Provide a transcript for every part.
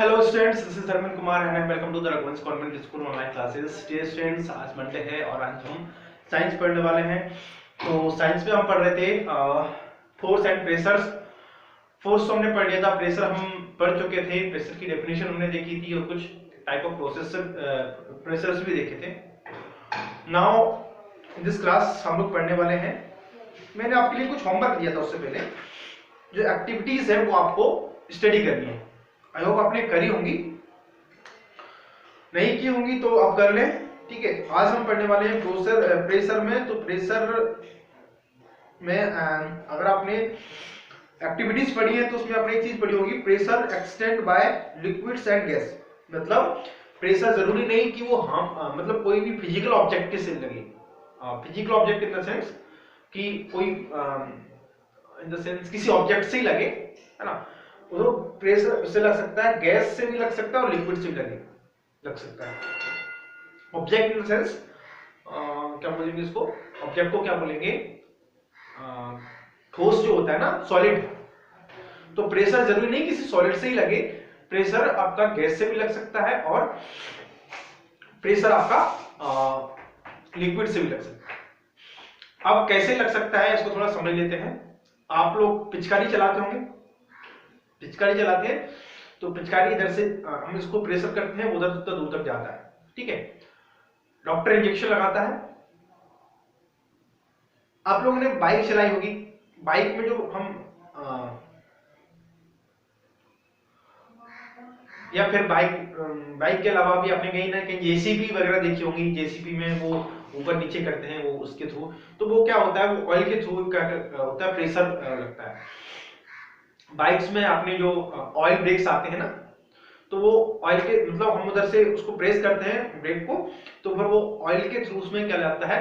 Hello students, this is Dharmendra Kumar and welcome to the Raghuvansh convent school online classes. Students, आज Monday है और आज हम साइंस पढ़ने वाले हैं। तो साइंस में हम पढ़ रहे थे फोर्स एंड प्रेशर्स। फोर्स तो हमने पढ़ लिया था, प्रेशर हम पढ़ चुके थे, प्रेशर की डेफिनेशन हमने देखी थी और कुछ टाइप ऑफ प्रेशर्स भी देखे थे। नाउ इन दिस क्लास हम लोग पढ़ने वाले हैं। मैंने आपके लिए कुछ होमवर्क दिया था उससे पहले, जो एक्टिविटीज है वो आपको स्टडी करनी है। आई होप आपने करी होंगी, नहीं की होंगी तो अब कर लें, ठीक है। आज हम पढ़ने वाले हैं प्रेशर में। तो प्रेशर में अगर आपने एक्टिविटीज पढ़ी है तो उसमें आपने एक चीज पढ़ी होगी, pressure extend by liquids and gas. मतलब प्रेशर जरूरी नहीं कि वो हम मतलब कोई भी फिजिकल ऑब्जेक्ट के से लगे। Physical object in the sense कि कोई इन द सेंस किसी ऑब्जेक्ट से ही लगे, है ना। तो प्रेशर से लग सकता है, गैस से भी लग सकता है और लिक्विड से भी लग सकता है। ऑब्जेक्ट इन द सेंस क्या बोलेंगे इसको, ऑब्जेक्ट को क्या बोलेंगे, ठोस जो होता है ना, सॉलिड। तो प्रेशर जरूरी नहीं किसी सॉलिड से ही लगे, प्रेशर आपका गैस से भी लग सकता है और प्रेशर आपका लिक्विड से भी लग सकता है। अब कैसे लग सकता है इसको थोड़ा समझ लेते हैं। आप लोग पिचकारी चलाते होंगे, पिचकारी चलाते हैं तो पिचकारी इधर से हम इसको प्रेशर करते हैं, उधर दूर तक जाता है, ठीक है। डॉक्टर इंजेक्शन लगाता है। आप लोगों ने बाइक चलाई होगी, बाइक में जो हम या फिर बाइक के अलावा भी आपने कहीं ना कहीं जेसीबी वगैरह देखी होगी। जेसीबी में वो ऊपर नीचे करते हैं, वो उसके थ्रू, तो वो क्या होता है, वो ऑयल के थ्रू क्या होता है, प्रेशर लगता है। बाइक्स में आपने जो ऑयल ब्रेक्स आते हैं ना, तो वो ऑयल के मतलब हम उधर से उसको प्रेस करते हैं ब्रेक को, तो फिर वो ऑयल के थ्रू उसमें क्या जाता है,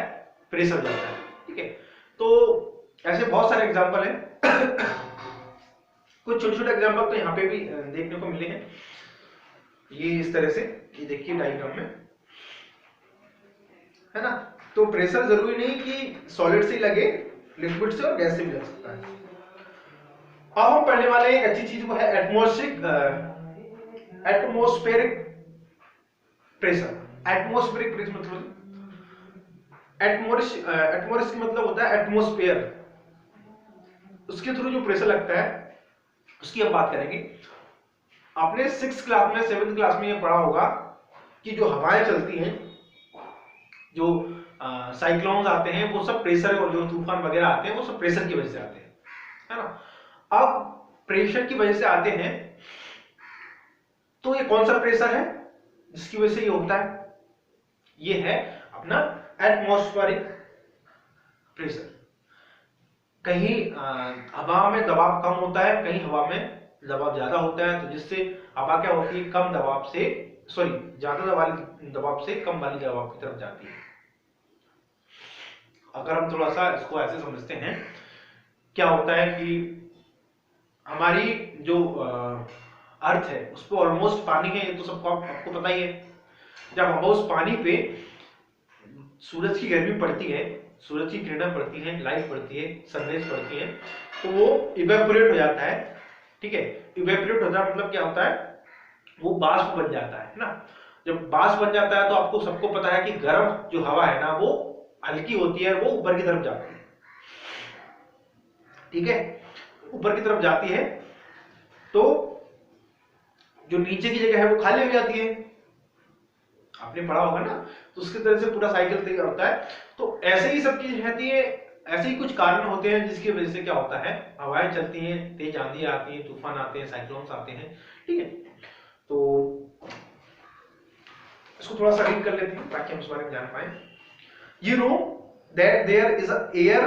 प्रेशर जाता है, ठीक है। तो ऐसे बहुत सारे एग्जांपल हैं। कुछ छोटे छोटे एग्जांपल तो यहाँ पे भी देखने को मिले हैं। ये इस तरह से, ये देखिए डायग्राम में, है ना। तो प्रेशर जरूरी नहीं कि सॉलिड से लगे, लिक्विड से और गैस से भी लग सकता है। अब हम पढ़ने वाले एक अच्छी चीज वो है एटमॉस्फेरिक प्रेशर। एटमॉस्फेरिक प्रेशर मतलब एटमॉस्फेरिक मतलब होता है एटमॉस्फेयर, उसके थ्रू जो प्रेशर लगता है उसकी हम बात करेंगे। आपने 6th क्लास में 7th क्लास में ये पढ़ा होगा कि जो हवाएं चलती हैं, जो साइक्लोन्स आते हैं, वो सब प्रेशर, और जो तूफान वगैरह आते हैं वो सब प्रेशर की वजह से आते हैं, है ना। अब प्रेशर की वजह से आते हैं, तो ये कौन सा प्रेशर है जिसकी वजह से ये होता है, ये है अपना एटमॉस्फेरिक प्रेशर। कहीं हवा में दबाव कम होता है, कहीं हवा में दबाव ज्यादा होता है, तो जिससे हवा क्या होती है, कम दबाव से ज्यादा दबाव से कम वाली दबाव की तरफ जाती है। अगर हम थोड़ा सा इसको ऐसे समझते हैं, क्या होता है कि हमारी जो अर्थ है उस पर ऑलमोस्ट पानी है, ये तो सबको आपको पता ही है। जब हम उस पानी पे सूरज की गर्मी पड़ती है, सूरज की किरणें पड़ती हैं, लाइट पड़ती है, सनरेज पड़ती है, तो वो इवेपोरेट हो जाता है, ठीक है। इवेपोरेट होता है मतलब क्या होता है, वो बाष्प बन जाता है ना। जब बाष्प बन जाता है तो आपको सबको पता है कि गर्म जो हवा है ना, वो हल्की होती है, वो ऊपर की तरफ जाती है, ठीक है, ऊपर की तरफ जाती है, तो जो नीचे की जगह है वो खाली हो जाती है। आपने पढ़ा होगा ना, तो उसकी तरह से पूरा साइकिल तैयार होता है। तो ऐसे ही सब चीज रहती है, ऐसे ही कुछ कारण होते हैं जिसकी वजह से क्या होता है, हवाएं चलती हैं, तेज आंधी आती है, तूफान आते हैं, साइक्लोन्स आते हैं, ठीक है। तो इसको थोड़ा सा रीड कर लेते हैं ताकि हम इस बारे में जान पाए। You know that there is a air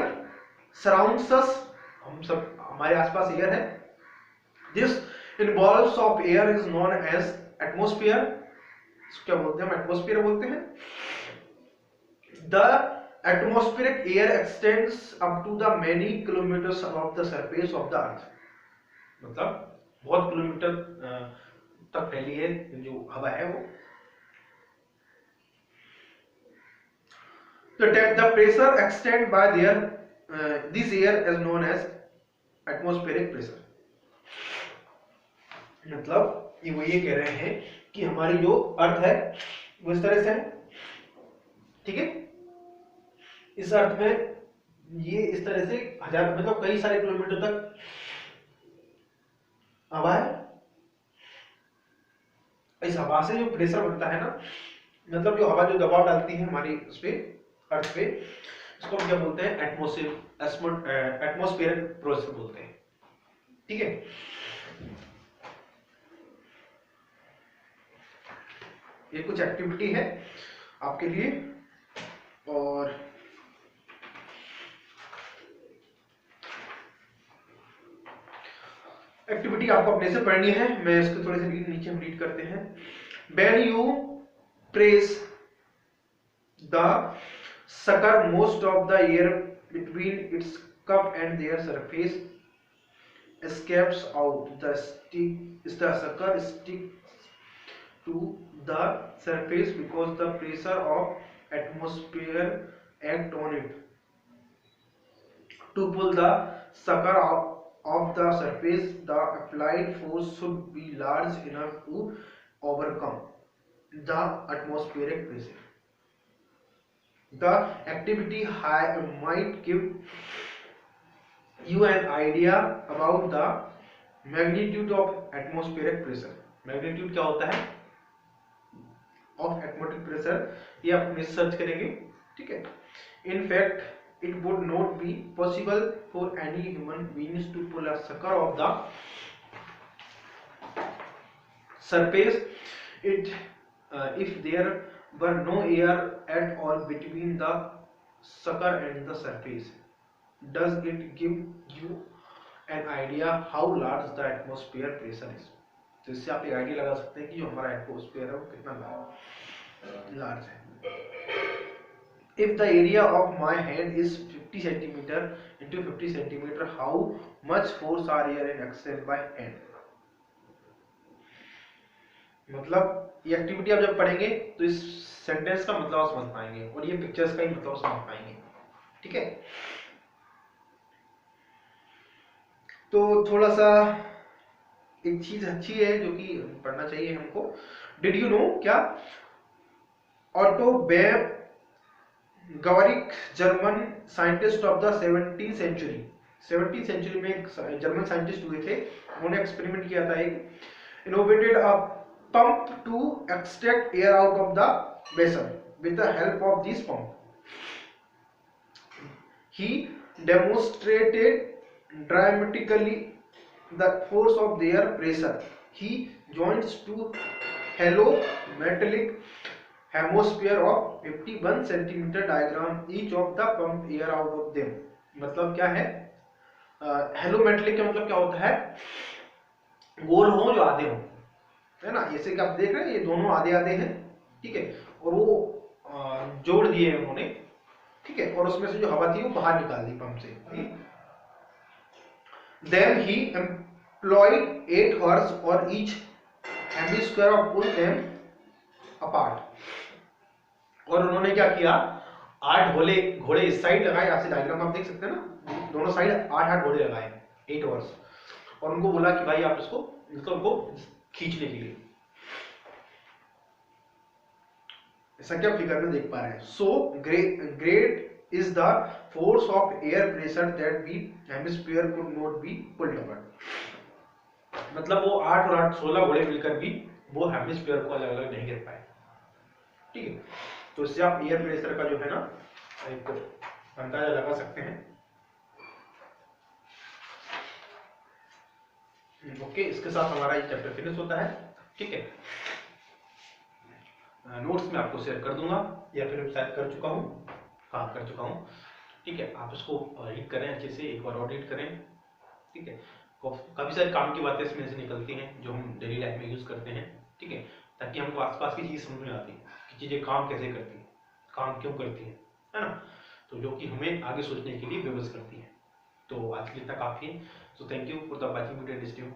surrounds us, हम सब, हमारे आसपास एयर है। This involves of air is known as atmosphere. इसको क्या बोलते हैं, हम एटमॉस्फेयर बोलते हैं। The atmospheric air extends up to the many kilometres above the surface of the earth. मतलब बहुत किलोमीटर तक फैली है जो हवा है वो। The pressure extended by this air is known as atmospheric pressure। मतलब वो ये कह रहे हैं कि हमारी जो अर्थ है वो इस तरह से है, ठीक है। इस अर्थ में ये इस तरह से हजार मतलब कई सारे किलोमीटर तक हवा है। इस हवा से जो प्रेशर बनता है ना, मतलब जो हवा जो दबाव डालती है हमारी उस पे अर्थ पे, इसको हम क्या बोलते हैं, एटमॉस्फेरिक प्रेशर बोलते हैं, ठीक है। ये कुछ एक्टिविटी है आपके लिए, और एक्टिविटी आपको अपने से पढ़नी है। मैं इसको थोड़े से नीचे हम रीड करते हैं। When you press the sucker, most of the air between its cup and their surface escapes out. The sucker sticks to the surface because the pressure of atmosphere act on it. To pull the sucker off the surface, the applied force should be large enough to overcome the atmospheric pressure. The activity might give you an idea about the magnitude of atmospheric pressure. Magnitude क्या होता है of atmospheric pressure, ये आप अपने search करेंगे, ठीक है। In fact, it would not be possible for any human beings to pull a sucker off the surface if there were no air at all between the sucker and the surface. Does it give you an idea how large the atmosphere pressure is? तो इससे आप एक idea लगा सकते हैं कि जो हमारा एटमॉस्फेयर है वो कितना लार्ज है। If the area of my hand is 50 centimeter into 50 centimeter, how much force are here in exerted by hand? मतलब ये एक्टिविटी आप जब पढ़ेंगे तो इस सेंटेंस का मतलब आप समझ पाएंगे और ये पिक्चर्स का ही मतलब समझ पाएंगे, ठीक है। तो थोड़ा सा एक चीज अच्छी है जो कि पढ़ना चाहिए हमको। डिड यू नो, क्या Otto Guericke German scientist of the 17th century, 17th century में एक जर्मन साइंटिस्ट हुए थे, उन्होंने एक्सपेरिमेंट किया था, एक innovated a pump to extract air out of the vessel with the help of this pump. He demonstrated dramatically the force of their pressure. He joins two hollow metallic hemisphere of 51 centimeter diagram each of the pump air out of them. मतलब क्या है, hello metallic का मतलब क्या होता है, गोल हो जो आधे हो, है ना। जैसे कि आप देख रहे हैं ये दोनों आधे आधे हैं, ठीक है, और वो जोड़ दिए उन्होंने, ठीक है, और उसमें से जो हवा थी वो बाहर निकाल दी पंप से। Then he employed 8 hours or each hemisphere of pull them apart. और उन्होंने क्या किया, 8 घोड़े इस साइड लगाए, यहाँ से डायग्राम आप देख सकते हैं ना, दोनों साइड 8 घोड़े लगाए 8 hours, और उनको बोला कि भाई आप इसको मतलब उनको खींचने के लिए, ऐसा क्या फिगर में देख पा रहे हैं। So great is the force of air pressure that the hemisphere could not be pulled apart. मतलब वो 8 और 8 16 घोड़े मिलकर भी वो हेमिस्फीयर को अलग अलग नहीं कर पाए, ठीक है। तो इससे आप एयर प्रेशर का जो है ना एक अंदाजा लगा सकते हैं। ओके, इसके साथ हमारा ये चैप्टर फिनिश होता है, ठीक है। नोट्स में आपको शेयर कर दूंगा या फिर शायद कर चुका हूँ, हाँ कर चुका हूँ, ठीक है। आप इसको रीड करें अच्छे से, एक बार और रीड करें, ठीक है। काफ़ी सारी काम की बातें इसमें से निकलती हैं जो हम डेली लाइफ में यूज़ करते हैं, ठीक है, ताकि हमको आसपास की चीज़ समझ में आती है कि चीज़ें काम कैसे करती हैं, काम क्यों करती हैं, है ना। तो जो कि हमें आगे सोचने के लिए विवश करती है। तो आज के लिए इतना काफ़ी है। So thank you for the watching video.